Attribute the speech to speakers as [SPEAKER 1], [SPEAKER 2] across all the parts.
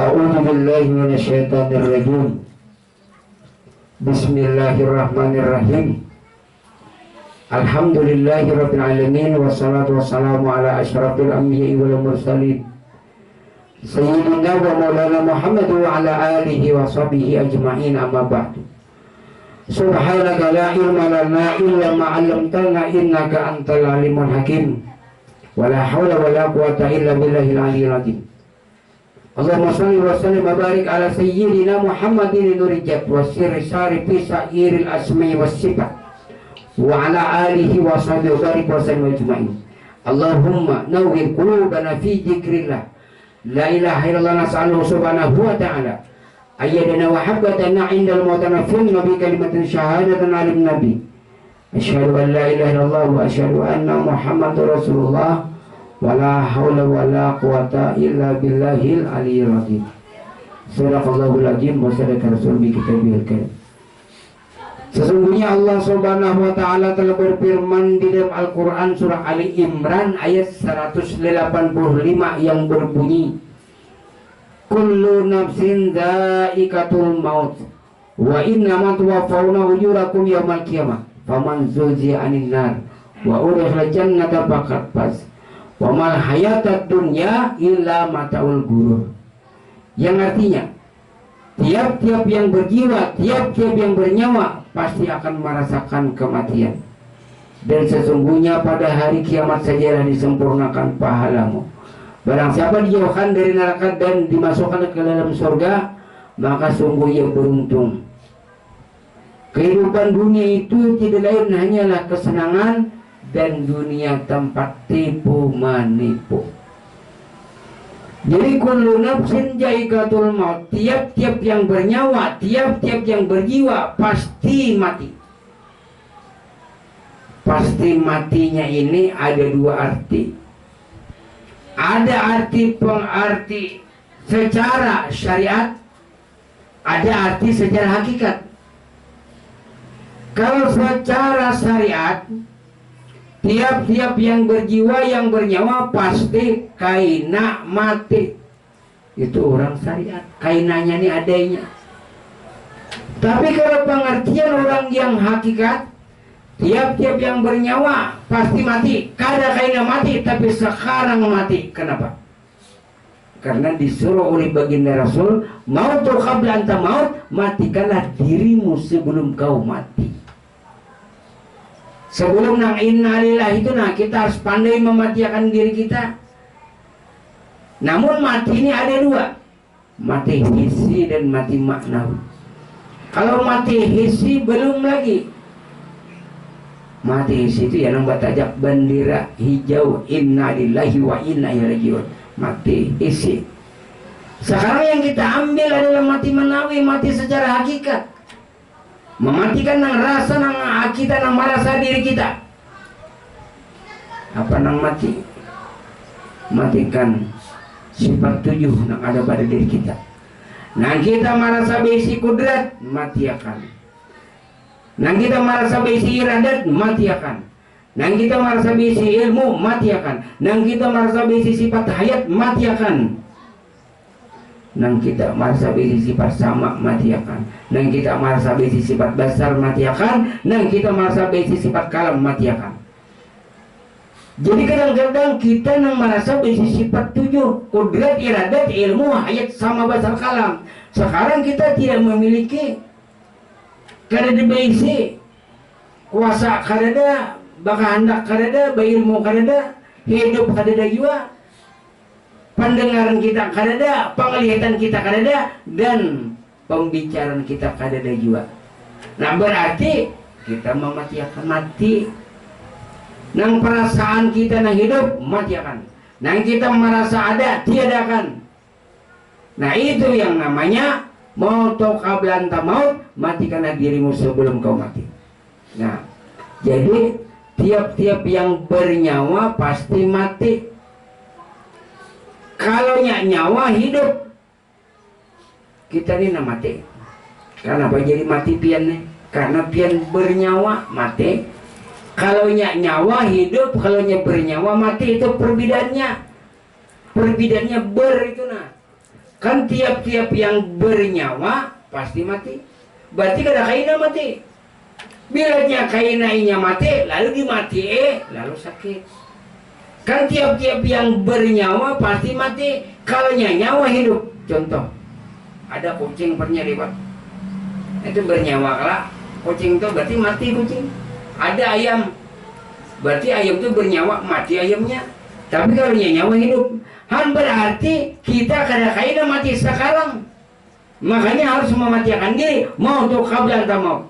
[SPEAKER 1] A'udzu billahi minasyaitonir rajim. Bismillahirrahmanirrahim. Alhamdulillahirabbil alamin wassalatu wassalamu ala asyrafil anbiya'i wal mursalin sayyidina wa maulana Muhammad wa ala alihi wa sahbihi ajma'in, amma ba'du. Subhanaka la ilma lana illa ma 'allamtana innaka antal alimul hakim. Wala haula wala quwata illa billahil aliyyil azim. Allahumma shalli wa sallim wa barik ala sayyidina Muhammadin nurijat wa sirri syarifi sa'iril asma'i was sifat wa ala alihi wa sahbihi wa barik wa sallim ajma'in. Allahumma nawwir qulubana fi dzikrillah. La ilaha illallah nas'aluhu subhanahu wa ta'ala ayyadana wa habbatana indal mautana fil nabi kalimatin syahadatan alim nabi. Asyhadu an la ilaha illallah wa asyhadu anna Muhammadar Rasulullah. Wala haula wala quwata illa billahil aliyyil azim. Sadaqallahul azim wa sadaqa rasul bi kitabil karim. Sesungguhnya Allah Subhanahu wa taala telah berfirman di dalam Al-Qur'an surah Ali Imran ayat 185 yang berbunyi, kullu nafsin dha'iqatul maut wa innama tuwaffawna ujurakum yaumal qiyamah faman zuhziha 'anil nar wa udkhila jannata faqad faz wa mal hayatad dunya illa mataul ghurur. Yang artinya tiap-tiap yang berjiwa, tiap-tiap yang bernyawa pasti akan merasakan kematian. Dan sesungguhnya pada hari kiamat sajalah disempurnakan pahalamu. Barang siapa dijauhkan dari neraka dan dimasukkan ke dalam surga, maka sungguh ia beruntung. Kehidupan dunia itu tidak lain hanyalah kesenangan dan dunia tempat tipu menipu. Jadi kullu nafsin dha'iqatul maut, tiap-tiap yang bernyawa, tiap-tiap yang berjiwa pasti mati. Pasti matinya ini ada dua arti. Ada arti secara syariat, ada arti secara hakikat. Kalau secara syariat, tiap-tiap yang berjiwa, yang bernyawa pasti kaina mati. Itu orang syariat, kainanya ini adanya. Tapi kalau pengertian orang yang hakikat, tiap-tiap yang bernyawa pasti mati. Kada kaina mati, tapi sekarang mati. Kenapa? Karena disuruh oleh baginda Rasul, mautu qabla anta maut, matikanlah dirimu sebelum kau mati. Sebelum nang innalillahi itu kita harus pandai mematikan diri kita. Namun mati ini ada dua, mati hissi dan mati maknawi. Kalau mati hissi belum lagi. Mati hissi itu yang batajak bendera hijau innalillahi wa inna ilaihi rajiun. Mati hissi. Sekarang yang kita ambil adalah mati maknawi, mati secara hakikat. Mematikan nang rasa nang kita nang merasa diri kita. Apa nang mati? Matikan sifat 7 nang ada pada diri kita. Nang kita merasa besi kudrat, mati akan. Nang kita merasa besi iradat, mati akan. Nang kita merasa besi ilmu, mati akan. Nang kita merasa besi sifat hayat, mati akan. Nang kita merasa besi sifat sama, mati akan. Nang kita merasa besi sifat besar, mati akan. Nang kita merasa besi sifat kalam, mati akan. Jadi kadang-kadang kita nang merasa besi sifat 7, kudrat, iradat, ilmu, hayat, sama, besar, kalam. Sekarang kita tidak memiliki kadada besi kuasa, kadada bakahandak, kadada ilmu, kadada hidup, kadada juga. Pendengaran kita kadada, penglihatan kita kadada, dan pembicaraan kita kadada juga. Nah berarti kita memati akan mati. Nang perasaan kita nang hidup mati akan. Nang kita merasa ada tiada akan. Nah itu yang namanya mautu qabla anta maut, matikanlah dirimu sebelum kau mati. Nah jadi tiap-tiap yang bernyawa pasti mati. Kalau nyawa hidup, kita ini mati. Kenapa jadi mati pian nih? Karena pian bernyawa mati. Kalau nyawa hidup, kalau bernyawa mati, itu perbedaannya. Perbedaannya itu nah. Kan tiap-tiap yang bernyawa pasti mati. Berarti kada kaina mati. Bilanya kainainya mati, lalu dimati, lalu sakit. Kan tiap-tiap yang bernyawa pasti mati. Kalau nyawa hidup. Contoh, ada kucing pernah lewat, itu bernyawa lah. Kucing itu berarti mati kucing. Ada ayam, berarti ayam itu bernyawa, mati ayamnya. Tapi kalau nyawa hidup, han berarti kita kadang-kadang mati sekarang. Makanya harus mematikan diri, mau untuk kablan tak mau.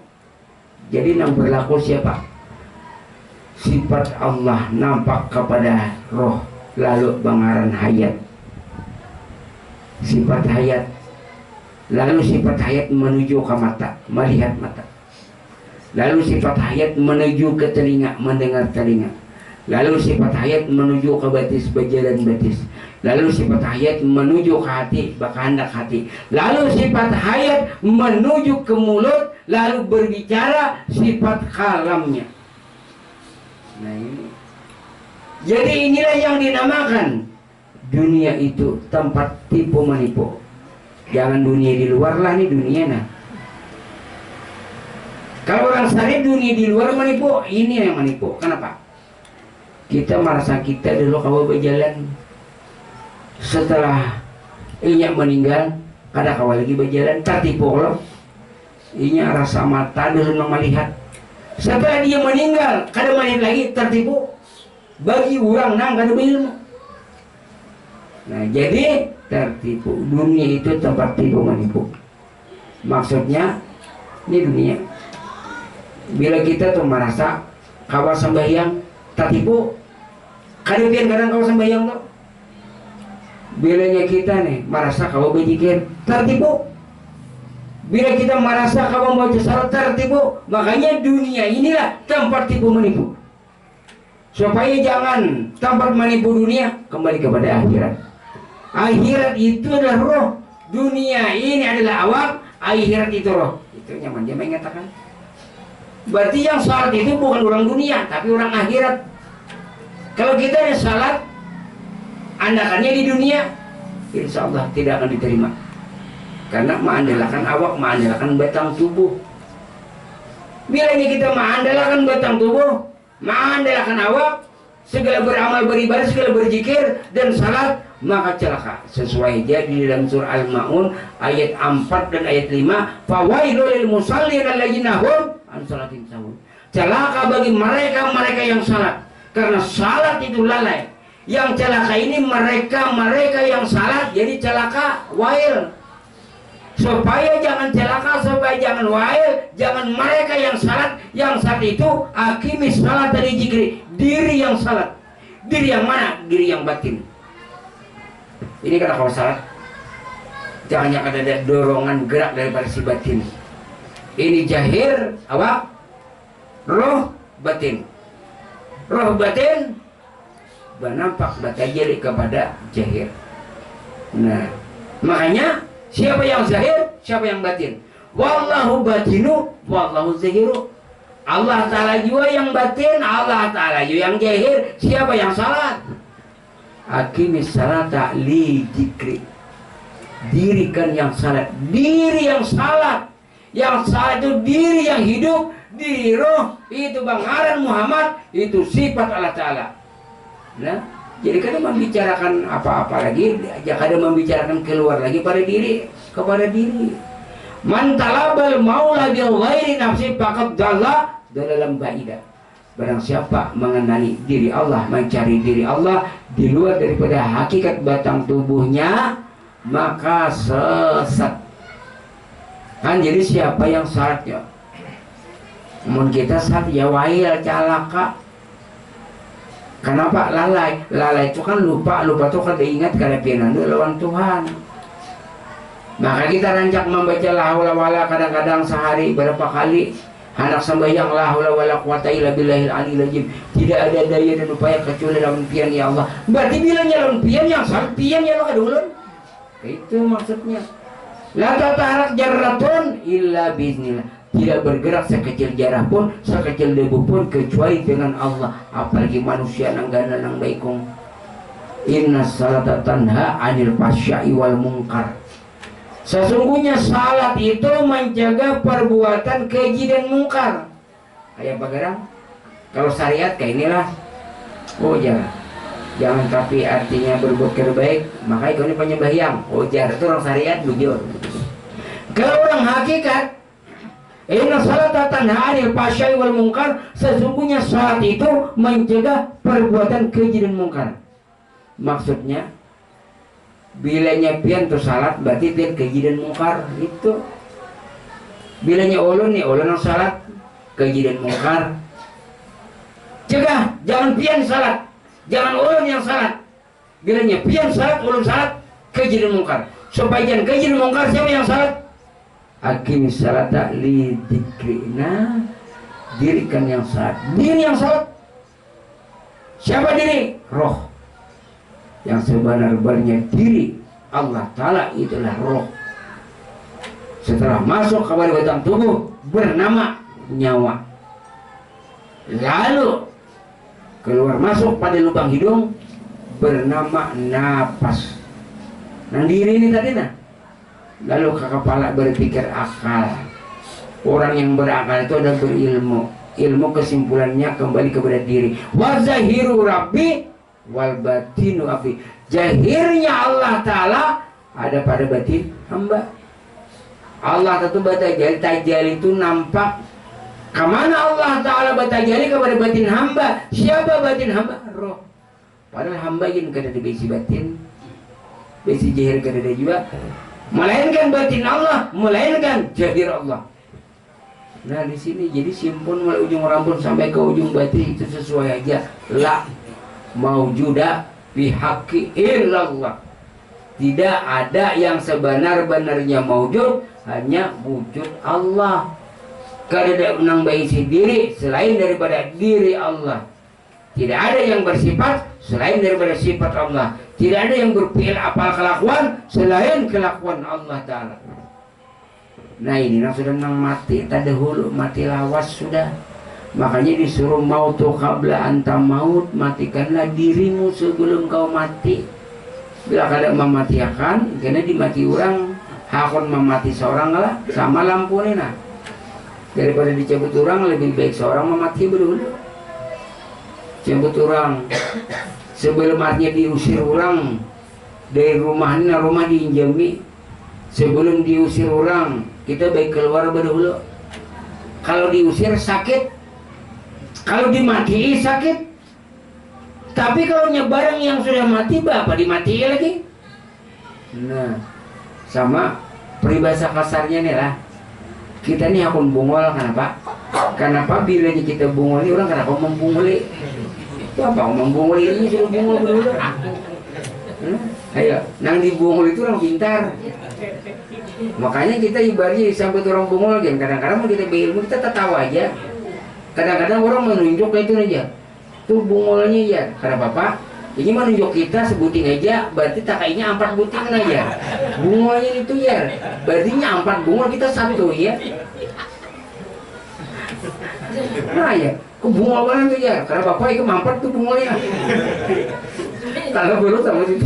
[SPEAKER 1] Jadi yang berlaku siapa? Sifat Allah nampak kepada roh, lalu bangaran hayat. Sifat hayat, lalu sifat hayat menuju ke mata, melihat mata. Lalu sifat hayat menuju ke telinga, mendengar telinga. Lalu sifat hayat menuju ke batis, berjalan batis. Lalu sifat hayat menuju ke hati, berkehendak hati. Lalu sifat hayat menuju ke mulut, lalu berbicara, sifat kalamnya. Nah ini. Jadi inilah yang dinamakan dunia itu tempat tipu menipu. Jangan dunia di luar lah, nih dunia nah. Kalau orang syarif dunia di luar menipu, ini yang menipu. Kenapa? Kita merasa kita dulu kawal berjalan, setelah inya meninggal, kada kawal lagi berjalan, tertipu loh. Inya rasa mata dulu melihat. Setelah dia meninggal, kada melihat lagi, tertipu. Bagi orang nang kada berilmu. Nah jadi tertipu. Dunia itu tempat tipu menipu. Maksudnya ini dunia. Bila kita tuh merasa kawal sembahyang, tertipu. Kadang kau sembahyang tuh. Bilanya kita nih merasa kau berzikir, tertipu. Bila kita merasa kau membaca salat, tertipu. Makanya dunia inilah tempat tipu menipu. Supaya jangan tempat menipu dunia, kembali kepada akhirat. Akhirat itu adalah roh. Dunia ini adalah awak, akhirat itu roh. Itu nyaman dia mengatakan. Berarti yang salat itu bukan orang dunia, tapi orang akhirat. Kalau kita yang salat, andakannya di dunia, insya Allah tidak akan diterima. Karena mengandalkan awak, mengandalkan batang tubuh. Bilanya kita mengandalkan batang tubuh, mengandalkan awak, segala beramal beribadah, segala berzikir dan salat, maka celaka. Sesuai dia di dalam surah Al-Ma'un ayat 4 dan ayat 5, fawailul lil musallin alladzina hum an salatin sahun. Celaka bagi mereka yang salat. Karena salat itu lalai. Yang celaka ini mereka yang salat, jadi celaka wail. Supaya jangan celaka, supaya jangan wail, jangan mereka yang salat. Yang salat itu akimis salat dari zikri, diri yang salat. Diri yang mana? Diri yang batin. Ini kata kalau salat, jangan ada dorongan gerak daripada si batin. Ini jahir, awak, roh, batin. Roh batin bernampak batajiri kepada jahir. Nah, makanya siapa yang zahir, siapa yang batin. Wallahu batinu, wallahu zahiru. Allah Ta'ala juga yang batin, Allah Ta'ala juga yang jahir. Siapa yang salat? Aqimis salata li dzikri. Dirikan yang salat, diri yang salat. Yang salat itu diri yang hidup, diri roh, itu bangaran Muhammad, itu sifat Allah Ta'ala. Nah, jadi kada membicarakan apa-apa lagi, kada membicarakan keluar lagi pada diri, kepada diri. Man talabal maula bil ghairi nafsi faqad dalla dalam baida. Barang siapa mengenali diri Allah, mencari diri Allah di luar daripada hakikat batang tubuhnya, maka sesat. Kan jadi siapa yang salat ya? Mun kita salat ya wail calaka. Kenapa lalai? Lalai itu kan lupa tuh kada ingat kada pinan lawan Tuhan. Maka kita rancak membaca la haula wala kadang-kadang sehari berapa kali. Hendak sembahyang la haula wala quwata illa billahil aliyil azim. Tidak ada daya dan upaya kecuali lawan pian ya Allah. Berarti bilangnya lawan pian yang salat pian ya Allah kadulun. Itu maksudnya. La tataharak jarratun illa biiznillah. Tidak bergerak sekecil jarah pun, sekecil debu pun kecuali dengan Allah. Apalagi manusia nanggana nang baikong. Inna salata tanha anil fasya'i wal munkar. Sesungguhnya salat itu mencegah perbuatan keji dan mungkar. Ayah pagarang, kalau syariat kayak inilah. Oh jangan tapi artinya berbuat baik, maka itu ini penyembahyang. Oh itu orang syariat bujur. Kalau orang hakikat, inna salata tanha 'anil fahsya'i wal munkar, sesungguhnya salat itu mencegah perbuatan keji dan mungkar. Maksudnya bilanya pian tu salat berarti pian keji dan mungkar itu. Bilanya ulun salat keji dan mungkar. Cegah, jangan pian salat, jangan ulun yang salat. Bilanya pian salat, ulun salat keji dan mungkar. Supaya jangan keji dan mungkar, siapa yang salat? Aqimis salata li dzikrina, dirikan yang salat. Diri yang salat. Siapa diri? Roh. Yang sebenar-benarnya diri Allah Ta'ala itulah roh. Setelah masuk ke batang tubuh bernama nyawa, lalu keluar masuk pada lubang hidung bernama napas. Nah diri ini tadi nah. Lalu ke kepala berpikir akal. Orang yang berakal itu ada berilmu. Ilmu kesimpulannya kembali kepada diri. Wa zahiru rabbi wal batinu afi. Jahirnya Allah Ta'ala ada pada batin hamba. Allah tentu batajali, tajali itu nampak. Kemana Allah Ta'ala batajali? Kepada batin hamba. Siapa batin hamba? Roh. Padahal hamba yang kada ada besi batin, besi jahir kada ada juga. Melainkan batin Allah, melainkan jahir Allah. Nah di sini jadi simpun mulai ujung rambut sampai ke ujung batin itu sesuai aja. La maujuda bihaqi illallah. Tidak ada yang sebenar-benarnya maujud, hanya wujud Allah. Kada ada menang bayi sendiri selain daripada diri Allah. Tidak ada yang bersifat selain daripada sifat Allah. Tidak ada yang berfi'il apal kelakuan selain kelakuan Allah Ta'ala. Nah ini sudah nang mati tadahulu, mati lawas sudah. Makanya disuruh mautu qabla anta maut, matikanlah dirimu sebelum kau mati. Bila kada mematiakan, kena dimati orang, hakon memati seorang lah, sama lampu ini nah. Daripada dicabut orang, lebih baik seorang memati dulu. Cabut orang, sebelum artinya diusir orang dari rumah ini, rumah diinjami. Sebelum diusir orang, kita baik keluar dulu. Kalau diusir sakit, kalau dimati sakit. Tapi kalau barang yang sudah mati, apa dimatiin lagi? Nah, sama peribahasa kasarnya nih lah. Kita nih akun bungol, kenapa? Kenapa bila kita bungol ini orang kenapa membunguli? Apa membunguli ini suruh bungol dulu? Ayo, nang dibungul itu orang pintar. Makanya kita ibaratnya sampai orang bungol, kadang-kadang kita berilmu kita tertawa aja. Kadang-kadang orang menunjuk itu aja. Tuh bungolnya ya, karena bapak ini menunjuk kita sebuting aja, berarti takainya 4 buting aja. Bungolnya itu ya, berarti 4 bungol kita satu ya. Nah ya, kok bungol mana tuh ya, karena bapak itu 4 tuh bungolnya. Kalau belum sama situ.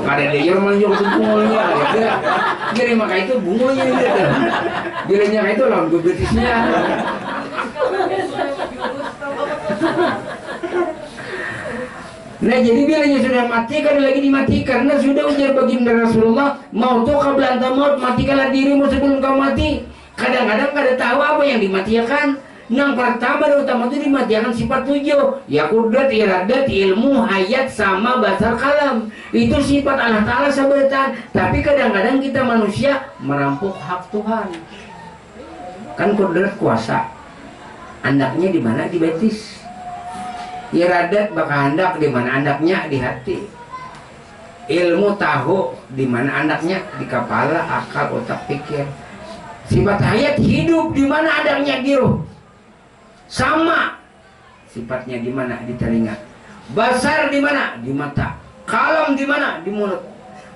[SPEAKER 1] Ada dia menunjuk bungolnya, ya. Jadi maka itu bungolnya itu. Bilanya itu lawan bebetisnya. Nah jadi bilanya sudah mati kan lagi dimati karena sudah ujar baginda Rasulullah mau tuh qabla anta maut, matikanlah dirimu sebelum kau mati. Kadang-kadang kada tahu apa yang dimatikan. Yang pertama dan utama itu dimatikan sifat 7, ya kudrat, iradat, ilmu, hayat, sama basar kalam. Itu sifat Allah Ta'ala sebentar. Tapi kadang-kadang kita manusia merampok hak Tuhan. Kan kudrat kuasa, andaknya di mana? Di betis. Iradat bakal andak di mana? Andaknya di hati. Ilmu tahu di mana? Andaknya di kepala, akal, otak, pikir. Sifat hayat hidup di mana? Andaknya di ruh. Sama sifatnya di mana? Di telinga. Basar di mana? Di mata. Kalam di mana? Di mulut.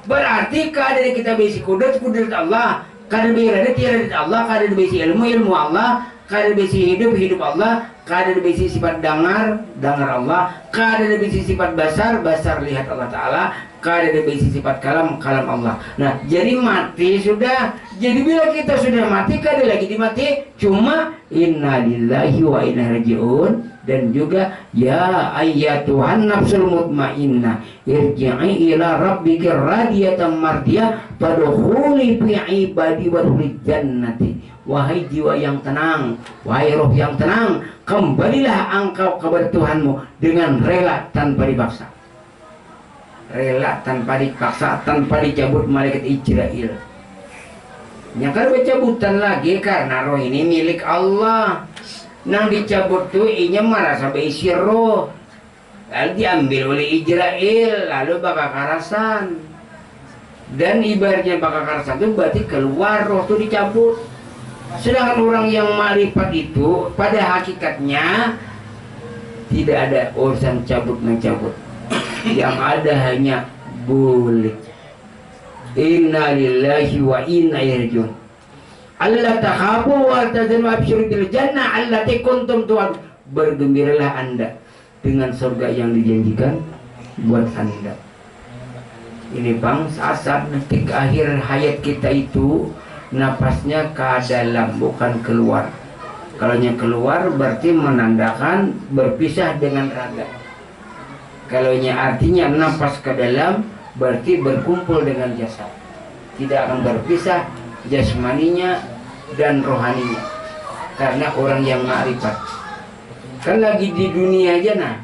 [SPEAKER 1] Berarti kadang kita besi kudrat Allah, kadang iradat Allah, kadang besi ilmu Allah, kadang besi hidup Allah, kada bisi sifat dengar Allah, kada bisi sifat basar lihat Allah Ta'ala, kada bisi sifat kalam Allah. Nah, jadi mati sudah. Jadi bila kita sudah mati, kada lagi dimati, cuma inna lillahi wa inna rajiun. Dan juga ya ayyatuhan nafsul mutmainnah irji'i ila rabbika radiyatan mardiyah fadkhuli fi ibadi wadkhuli jannati. Wahai jiwa yang tenang, wahai roh yang tenang, kembalilah engkau kepada Tuhanmu dengan rela tanpa dipaksa. Rela tanpa dipaksa, tanpa dicabut malaikat Israel. Nyakar bercabutan lagi karena roh ini milik Allah. Nang dicabut tuh inya merasa beisi roh, lalu diambil oleh Israel, lalu bakal karasan. Dan ibaratnya bakal karasan itu berarti keluar roh tuh dicabut. Sedangkan orang yang marifat itu pada hakikatnya tidak ada urusan cabut mencabut. Yang ada hanya boleh. Inna lillahi wa inna ilaihi rajiun. Allah takhafu wa tazanu absyiru bil jannah allati kuntum tu'ad. Bergembiralah Anda dengan surga yang dijanjikan buat Anda. Ini Bang, saat detik akhir hayat kita itu napasnya ke dalam bukan keluar. Kalau yang keluar berarti menandakan berpisah dengan raga. Kalau artinya napas ke dalam berarti berkumpul dengan jasad. Tidak akan berpisah jasmaninya dan rohaninya, karena orang yang ma'rifat kan lagi di dunia aja. Nah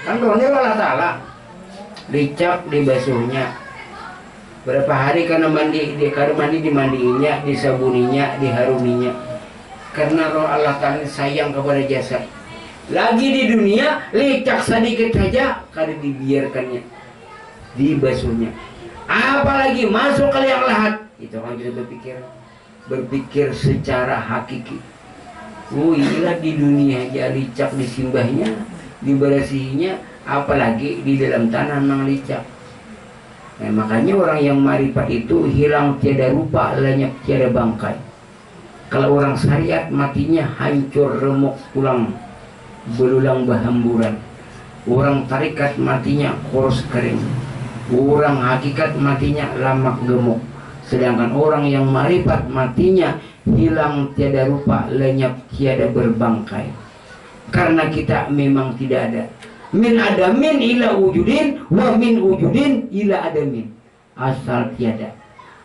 [SPEAKER 1] kan rohnya Allah Ta'ala dicap dibasuhnya berapa hari karena mandi dimandiinnya, disabuninya, diharuminya, karena roh Allah Ta'ala sayang kepada jasad. Lagi di dunia licak sedikit saja karena dibiarkannya, dibasuhnya, apalagi masuk ke liang lahat. Itu kan kita berpikir secara hakiki. Oh iya, di dunia aja licak disimbahnya, diberasihinya, apalagi di dalam tanah nang licak. Nah, makanya orang yang marifat itu hilang tiada rupa, lenyap tiada bangkai. Kalau orang syariat matinya hancur remuk tulang, belulang bahamburan. Orang tarikat matinya kurus kering. Orang hakikat matinya lamak gemuk. Sedangkan orang yang marifat matinya hilang tiada rupa, lenyap tiada berbangkai. Karena kita memang tidak ada. Min adamin ila wujudin, wa min wujudin ila adamin. Asal tiada,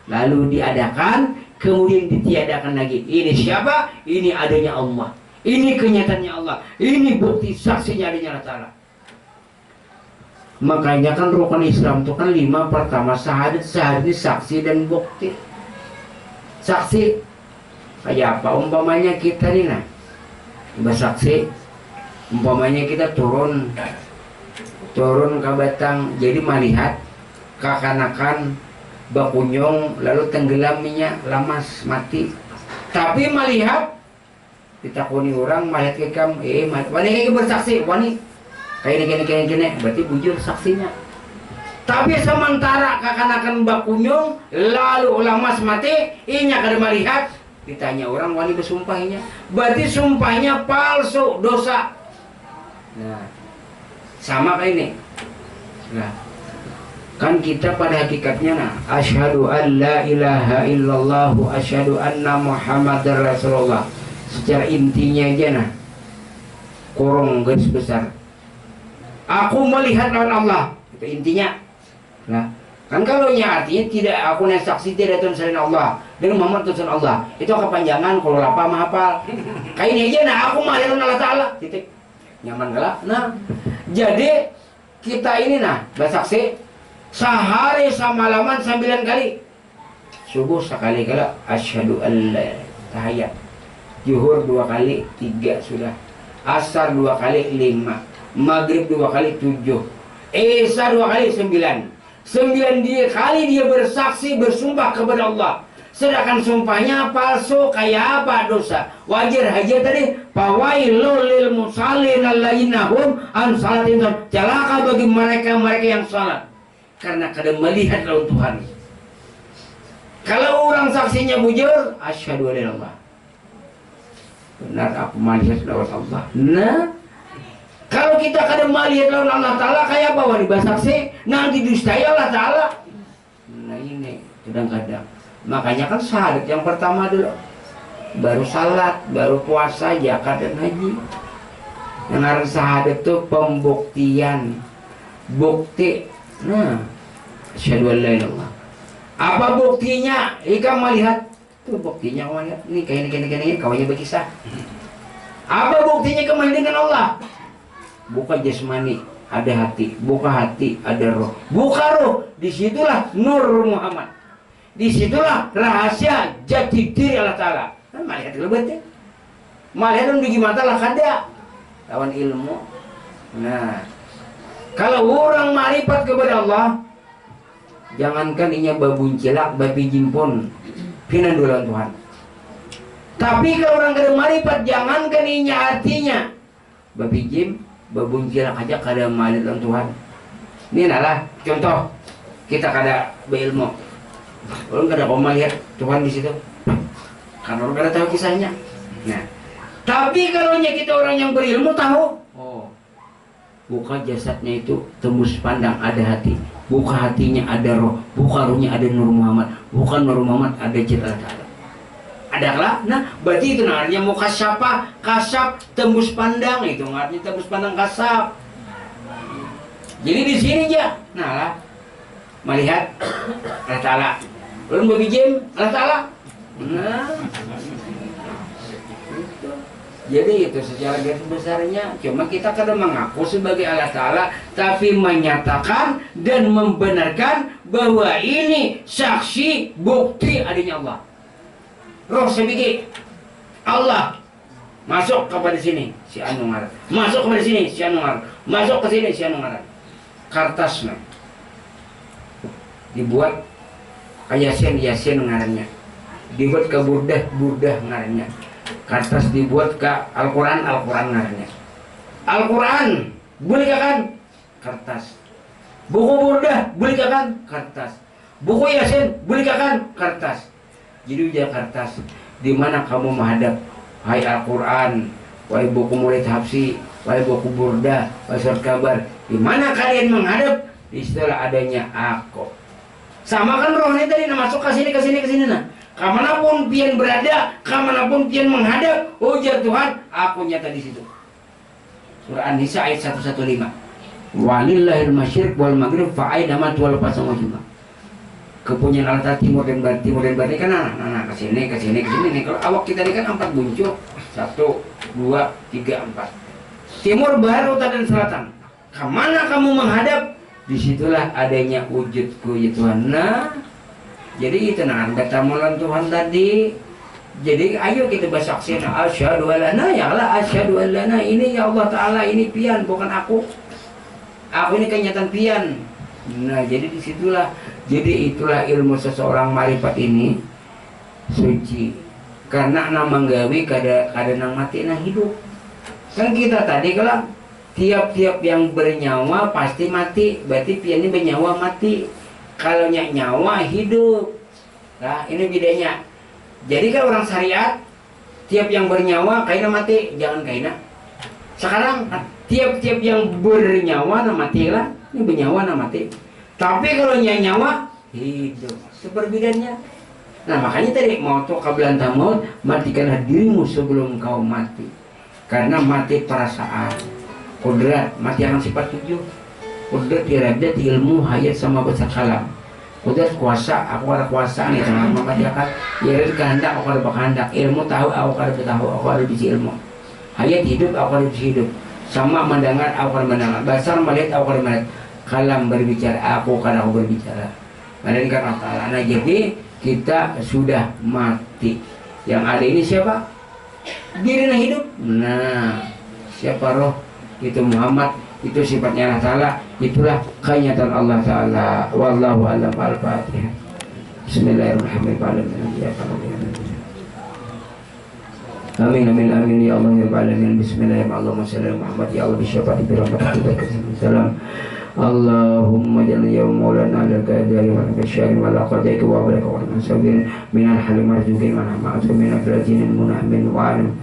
[SPEAKER 1] lalu diadakan, kemudian ditiadakan lagi. Ini siapa? Ini adanya Allah. Ini kenyataannya Allah. Ini bukti saksinya adanya Allah Ta'ala. Makanya kan rukun Islam itu kan 5. Pertama syahadat, saksi dan bukti. Saksi kayak apa? Umpamanya kita nih nah bersaksi, umpamanya kita turun ke batang, jadi melihat kakanakan bakunyong lalu tenggelam minyak lamas mati. Tapi melihat ditakuni orang melihat ke kam, wani bersaksi, wani kayak gini, berarti bujur saksinya. Tapi sementara kakanakan bakunyung lalu lamas mati, inya kada melihat, ditanya orang wani bersumpahnya, berarti sumpahnya palsu, dosa. Nah, sama kayak ini. Nah, kan kita pada hakikatnya nah, asyhadu an la ilaha illallah, asyhadu anna muhammadar rasulullah. Secara intinya aja nah, kurung garis besar. Aku melihat lawan Allah, itu intinya. Nah, kan kalau artinya tidak aku yang saksi tidak Tuhan selain Allah dengan Muhammad Tuhan Allah, itu kepanjangan kalau apa mahapal. Kayak ini aja nah, aku melihat Allah Ta'ala, titik. Nyaman galak. Nah, jadi kita ini nah bersaksi sehari semalaman 9 kali. Subuh sekali kala asyhadu alla tahiyat. Zuhur 2 kali, 3 sudah. Asar 2 kali, 5. Maghrib 2 kali, 7. Isya 2 kali, 9. 9 kali dia bersaksi bersumpah kepada Allah. Sedangkan sumpahnya palsu, kayak apa dosa? Wajar aja tadi, fawailul lil musallin alladzina hum an salatin. Celaka bagi mereka yang salat karena kada melihat lawan Tuhan. Kalau orang saksinya bujur, asyhadu an la ilaha illallah. benar aku melihat lawan Allah. Nah, kalau kita kada melihat lawan Allah Ta'ala kayak apa wani basaksi nanti didustai Allah Ta'ala. Nah ini kadang-kadang makanya kan syahadat yang pertama dulu, baru salat, baru puasa, zakat dan haji. Yang harus syahadat itu pembuktian, bukti. Nah, asyhadu an la ilaha illallah. Apa buktinya? Ika melihat tuh buktinya, kamu lihat ini kayak kawannya berkisah. Apa buktinya kembali dengan Allah? Buka jasmani, ada hati. Buka hati, ada roh. Buka roh, disitulah nur Muhammad. Disitulah rahasia jati diri Allah Ta'ala. Kan melihat lebetnya. Melihat dan bagi mata lah kada. Lawan ilmu. Nah, kalau orang marifat kepada Allah, jangankan inya babuncilak, babi jimpon, pinan dulu Tuhan. Tapi kalau orang kada marifat, jangankan inya artinya, babi jim, babuncilak aja kada marifat Tuhan. Ini adalah contoh kita kada berilmu. Orang kada mau melihat Tuhan di situ, karena orang kada tahu kisahnya. Nah, tapi kalau kita orang yang berilmu tahu, oh, buka jasadnya itu tembus pandang ada hati, buka hatinya ada roh, buka rohnya ada Nur Muhammad, bukan Nur Muhammad ada cita Allah. Adalah, nah berarti itu artinya muka siapa kasap tembus pandang, itu artinya tembus pandang kasap. Jadi di sini aja, nah lah, melihat Allah Ta'ala. Belum berbijim Allah Ta'ala. Nah, itu. Jadi itu secara garis besarnya. Cuma kita kadang mengaku sebagai Allah Ta'ala, tapi menyatakan dan membenarkan bahwa ini saksi bukti adanya Allah. Roh sebiji Allah masuk kepada sini si anu ngaran, masuk kepada sini si anu ngaran, masuk ke sini si anu ngaran. Kartasnya dibuat Yasin ngarannya, dibuat ke Burdah ngarannya. Kertas dibuat ke Al-Quran ngarannya. Al-Quran boleh kan? Kertas. Buku Burdah boleh kan? Kertas. Buku Yasin boleh kan? Kertas. Jadi udah kertas. Di mana kamu menghadap? Hai Al-Quran, wahai buku murid Hafsi, wahai buku Burdah, wahai surat kabar. Di mana kalian menghadap? Di situlah adanya aku. Sama kan rohnya tadi masuk ke sini nah. Kamanapun pian berada, kamanapun pian menghadap, ujar Tuhan, aku nyata di situ. Surah An-Nisa ayat 115. Walillahil masyriq wal maghrib fa aina ma tuwallu fasamma juga. Kepunyaan Allah timur dan barat ini kan ke sini nih. Kalau awak kita ini kan 4 buncuk. 1 2 3 4. Timur, barat, utara dan selatan. Kemana kamu menghadap? Disitulah adanya wujudku ya Tuhan. Nah, jadi itu nah kata mulan Tuhan tadi. Jadi ayo kita bersaksi asyhadu alla ya Allah, asyhadu alla ini ya Allah Ta'ala, ini pian bukan aku. Aku ini kenyataan pian. Nah, jadi disitulah, jadi itulah ilmu seseorang marifat ini suci. Karena nama nggawi kada nang mati nang hidup. Kan kita tadi kalau tiap-tiap yang bernyawa pasti mati, berarti pian ini bernyawa mati. Kalau nyawa hidup. Nah, ini bedanya. Jadi kan orang syariat tiap yang bernyawa kaina mati, jangan kaina. Sekarang tiap-tiap yang bernyawa na mati lah, ini bernyawa na mati. Tapi kalau nyawa hidup, itu perbedaannya. Nah, makanya tadi mau tuh kablanta maut, matikanlah dirimu sebelum kau mati. Karena mati perasaan. Kudrat, mati akan sifat 7. Kudrat iradat ilmu hayat sama besar kalam. Kudrat kuasa, aku ada kuasa nih teman membacakan. Iradat kehendak, aku ada kehendak. Ilmu tahu, aku ada tahu, aku ada bisi ilmu. Hayat hidup, aku ada bisi hidup. Sama mendengar, aku ada mendengar. Basar melihat, aku ada melihat. Kalam berbicara, aku berbicara. Melainkan Allah Ta'ala. Nah, jadi kita sudah mati. Yang ada ini siapa? Dirinya hidup. Nah, siapa roh? Itu Muhammad, itu sifatnya Allah Ta'ala, itulah kenyataan Allah Ta'ala. Wallahu a'lam. Al-Fatihah. Bismillahirrahmanirrahim. Amin ya Allah ya alamin. Bismillahirrahmanirrahim. Allahumma shalli ala Muhammad ya Allah bi syafaati bi rahmatika. Salam Allahumma jalla ya maulana laka dari wa laka syari wa laka daika wa baraka wa laka sabirin minal halim marzukin wa na'ma'atu minal filajinin munamin wa alam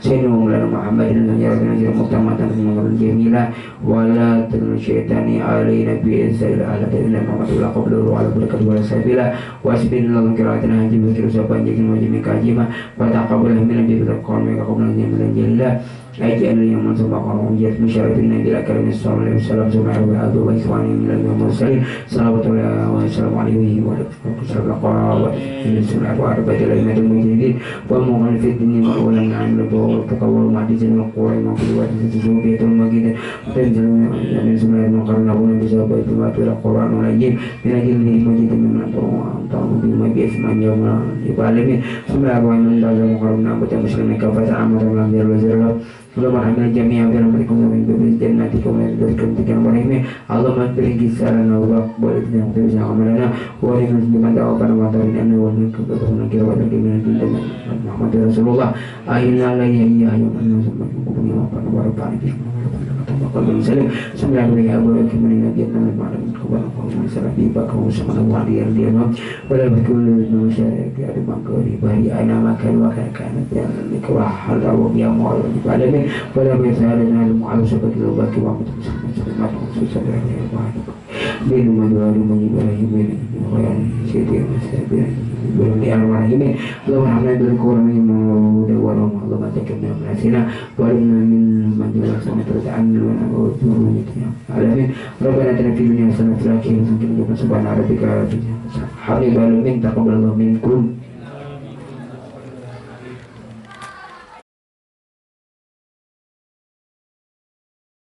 [SPEAKER 1] Sayyidina Maulana Muhammadin Najarabina Jira Muqtamatan Mengabun Jamila Wala Tadun Syaitani Alaina Bi'izzail Ala Tadina Muhammadullah Qablu Wa ala Bulakat Wa Sabila Wasbin Lalun Kiratina Haji Bukir Usapan Jakin Wajimi Kajima Wa taqabulah Minan Jibir Qawmi Kakablan Jamilan Jalila Ajal yang mansubahkan Ujat Musyarifin Nabi Akarim Sallallahu Alaihi Wasallam Subhanahu wa ta'ala Wa ikhwani Minal Mursalin Salawatullah Wa Assalamu Alaihi Wa Sallallahu Alaihi Wasallam Wa Arba'atil Ilmadul Mujahidin Wa Mu'an Fitni Wa Ulan Na'am Wa Tukawal Ma'adizin Wa Qurai Wa Qurwa Zubiyatul Magidan Wa Tanzalun Wa Sunnah Wa Qarna Wa Nabi Sahabat Wa Tulah Quran Wa Lajim Min Ajil Majid Min Ta'ala Ta'ala Bima Bi'asman Yawma Ibalamin Bismillahirrahmanirrahim Wa Qarna Wa Muslimin Kafasa Amar Wa Lamjir Wa Zirah Allahumma hamil jami'a bi rahmatika wa min jannatika wa min rahmatika wa rahmi Allahumma beri salana wa barakna wa tajna amalana wa rizqna man ta'awana wa ta'ina wa min kabana kira wa min dinna Muhammad Rasulullah aina la ya ya ayyuhan nas wa barakatuh Salam Bismillahirrahmanirrahim Wa barakatuh ma'alamin kubana wa salam bi baka wa sallallahu alaihi wa sallam wa la kullu masyarakat ada mangkari bari aina makan wa kana wa hada wa ya maul alamin wa la yasaluna al mu'alsabati wa baki wa bin madwaru ibrahim wa sayyidina sayyidina belum dialmarhim Allahumma hamna bil qur'ani mawda wa Allahumma takabbil minna wa min majlis sanatan wa alamin rabbana atina fid dunya hasanatan wa fil akhirati hasanatan wa qina adzabannar habibal min taqabbalallahu minkum